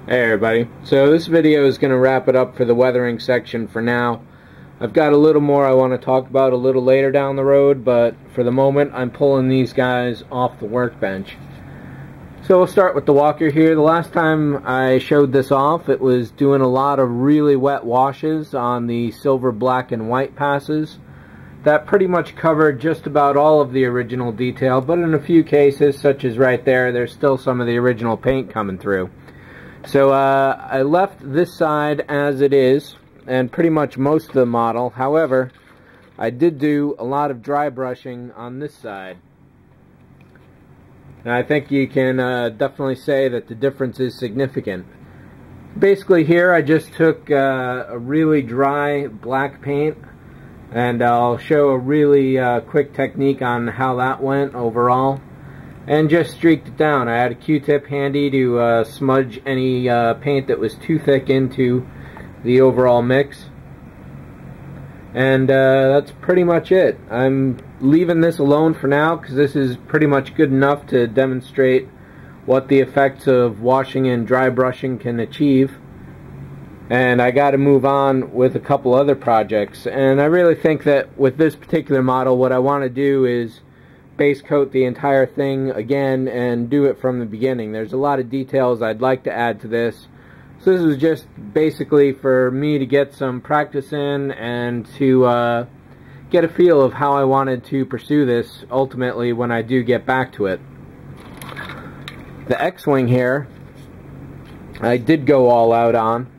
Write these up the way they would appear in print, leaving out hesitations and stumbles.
Hey everybody, so this video is going to wrap it up for the weathering section for now. I've got a little more I want to talk about a little later down the road, but for the moment I'm pulling these guys off the workbench. So we'll start with the walker here. The last time I showed this off, it was doing a lot of really wet washes on the silver, black, and white passes. That pretty much covered just about all of the original detail, but in a few cases, such as right there, there's still some of the original paint coming through. So I left this side as it is, and pretty much most of the model. However, I did do a lot of dry brushing on this side. And I think you can definitely say that the difference is significant. Basically here I just took a really dry black paint, and I'll show a really quick technique on how that went overall. And just streaked it down. I had a Q-tip handy to smudge any paint that was too thick into the overall mix. And that's pretty much it. I'm leaving this alone for now because this is pretty much good enough to demonstrate what the effects of washing and dry brushing can achieve. And I got to move on with a couple other projects. And I really think that with this particular model, what I want to do is base coat the entire thing again and do it from the beginning. There's a lot of details I'd like to add to this. So this is just basically for me to get some practice in and to get a feel of how I wanted to pursue this ultimately when I do get back to it. The X-Wing here, I did go all out on.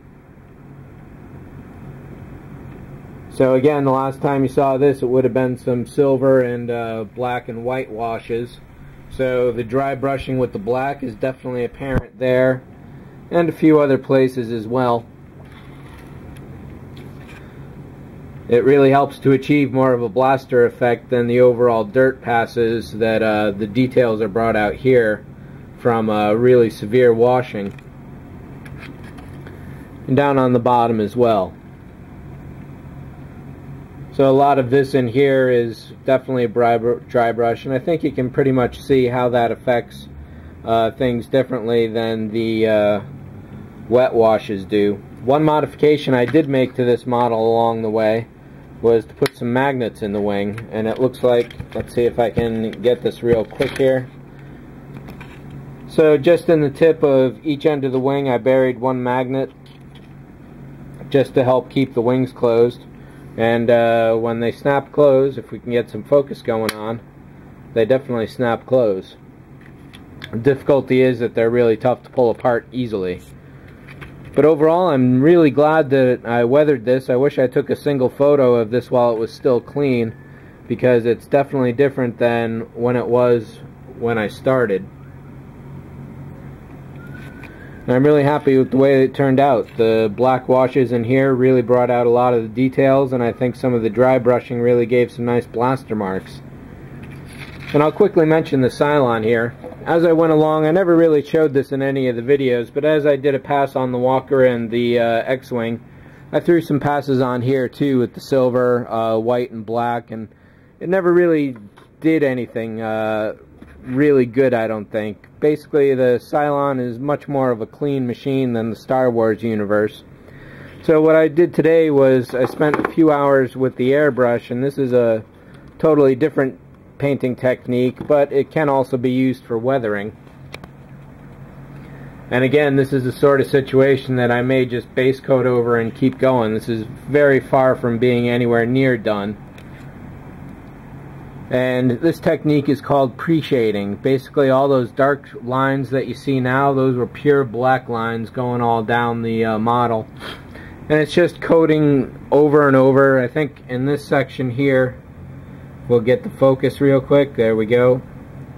So again, the last time you saw this, it would have been some silver and black and white washes. So the dry brushing with the black is definitely apparent there, and a few other places as well. It really helps to achieve more of a blaster effect than the overall dirt passes that the details are brought out here from really severe washing. And down on the bottom as well. So a lot of this in here is definitely a dry brush, and I think you can pretty much see how that affects things differently than the wet washes do. One modification I did make to this model along the way was to put some magnets in the wing, and it looks like, let's see if I can get this real quick here. So just in the tip of each end of the wing I buried one magnet just to help keep the wings closed. And when they snap close, if we can get some focus going on, they definitely snap close. The difficulty is that they're really tough to pull apart easily. But overall, I'm really glad that I weathered this. I wish I took a single photo of this while it was still clean, because it's definitely different than when it was when I started. And I'm really happy with the way it turned out. The black washes in here really brought out a lot of the details, and I think some of the dry brushing really gave some nice blaster marks. And I'll quickly mention the Cylon here. As I went along, I never really showed this in any of the videos, but as I did a pass on the walker and the X-Wing, I threw some passes on here too with the silver, white, and black, and it never really did anything really good, I don't think. Basically, the Cylon is much more of a clean machine than the Star Wars universe. So what I did today was I spent a few hours with the airbrush, and this is a totally different painting technique, but it can also be used for weathering. And again, this is the sort of situation that I may just base coat over and keep going. This is very far from being anywhere near done. And this technique is called pre-shading. Basically, all those dark lines that you see now, those were pure black lines going all down the model. And it's just coating over and over. I think in this section here, we'll get the focus real quick. There we go.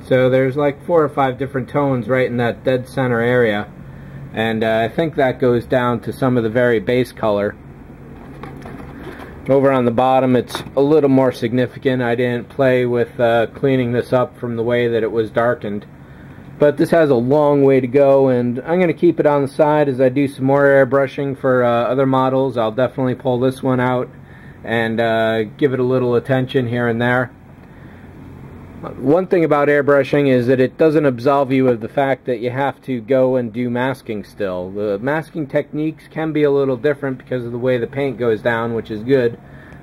So there's like 4 or 5 different tones right in that dead center area. And I think that goes down to some of the very base color. Over on the bottom, it's a little more significant. I didn't play with cleaning this up from the way that it was darkened. But this has a long way to go, and I'm going to keep it on the side as I do some more airbrushing for other models. I'll definitely pull this one out and give it a little attention here and there. One thing about airbrushing is that it doesn't absolve you of the fact that you have to go and do masking still. The masking techniques can be a little different because of the way the paint goes down, which is good,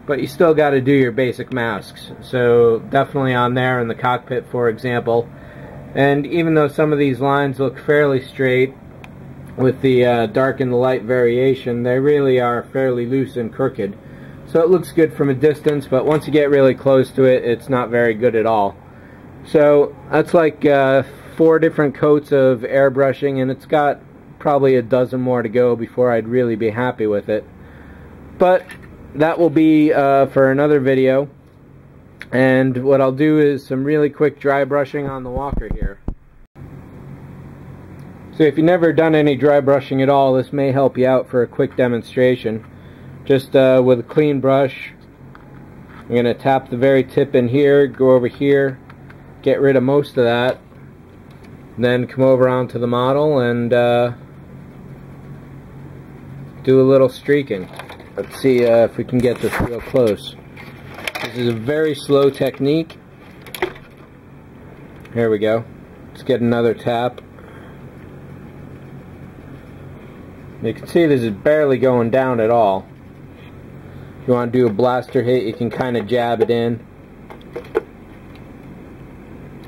but you still got to do your basic masks. So definitely on there in the cockpit, for example. And even though some of these lines look fairly straight with the dark and the light variation, they really are fairly loose and crooked. So it looks good from a distance, but once you get really close to it, it's not very good at all. So that's like 4 different coats of airbrushing, and it's got probably a dozen more to go before I'd really be happy with it. But that will be for another video. And what I'll do is some really quick dry brushing on the walker here. So if you've never done any dry brushing at all, this may help you out for a quick demonstration. Just with a clean brush, I'm going to tap the very tip in here, go over here, get rid of most of that, then come over onto the model and do a little streaking. Let's see if we can get this real close. This is a very slow technique. Here we go. Let's get another tap. You can see this is barely going down at all. If you want to do a blaster hit, you can kind of jab it in.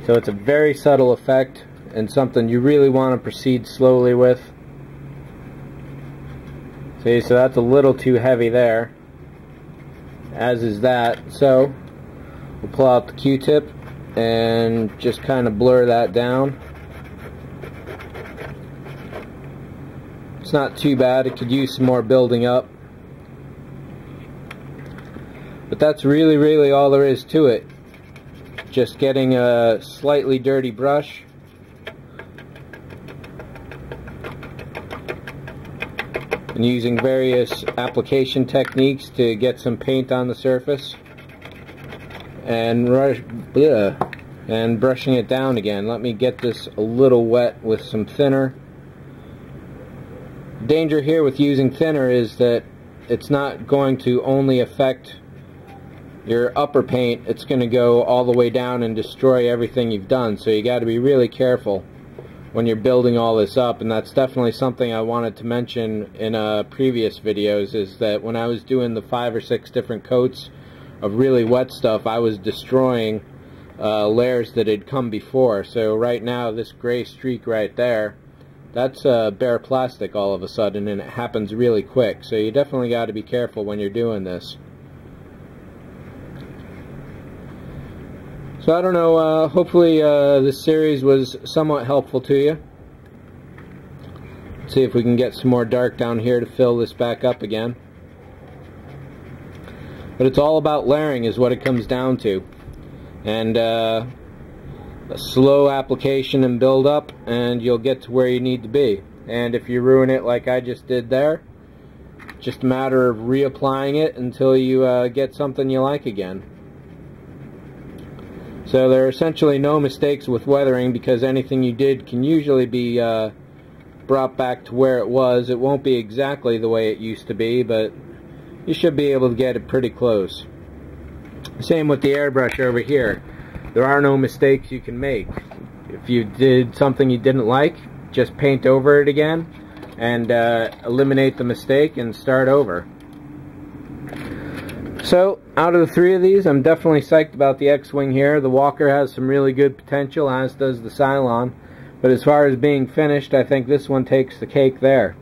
So it's a very subtle effect and something you really want to proceed slowly with. See, so that's a little too heavy there, as is that. So we'll pull out the Q-tip and just kind of blur that down. It's not too bad. It could use some more building up. But that's really all there is to it. Just getting a slightly dirty brush, and using various application techniques to get some paint on the surface, and brushing it down again. Let me get this a little wet with some thinner. The danger here with using thinner is that it's not going to only affect your upper paint, it's going to go all the way down and destroy everything you've done. So you got to be really careful when you're building all this up, and that's definitely something I wanted to mention in previous videos, is that when I was doing the 5 or 6 different coats of really wet stuff, I was destroying layers that had come before. So right now, this gray streak right there, that's bare plastic all of a sudden, and it happens really quick. So you definitely got to be careful when you're doing this. So I don't know, hopefully this series was somewhat helpful to you. Let's see if we can get some more dark down here to fill this back up again. But it's all about layering is what it comes down to. And a slow application and build up, and you'll get to where you need to be. And if you ruin it like I just did there, just a matter of reapplying it until you get something you like again. So there are essentially no mistakes with weathering, because anything you did can usually be brought back to where it was. It won't be exactly the way it used to be, but you should be able to get it pretty close. Same with the airbrush over here. There are no mistakes you can make. If you did something you didn't like, just paint over it again and eliminate the mistake and start over. So, out of the 3 of these, I'm definitely psyched about the X-Wing here. The Walker has some really good potential, as does the Cylon. But as far as being finished, I think this one takes the cake there.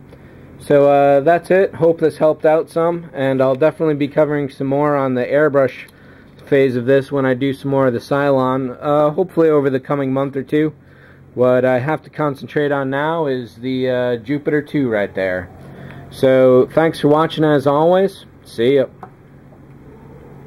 So, that's it. Hope this helped out some. And I'll definitely be covering some more on the airbrush phase of this when I do some more of the Cylon. Hopefully over the coming month or 2. What I have to concentrate on now is the Jupiter 2 right there. So, thanks for watching as always. See ya.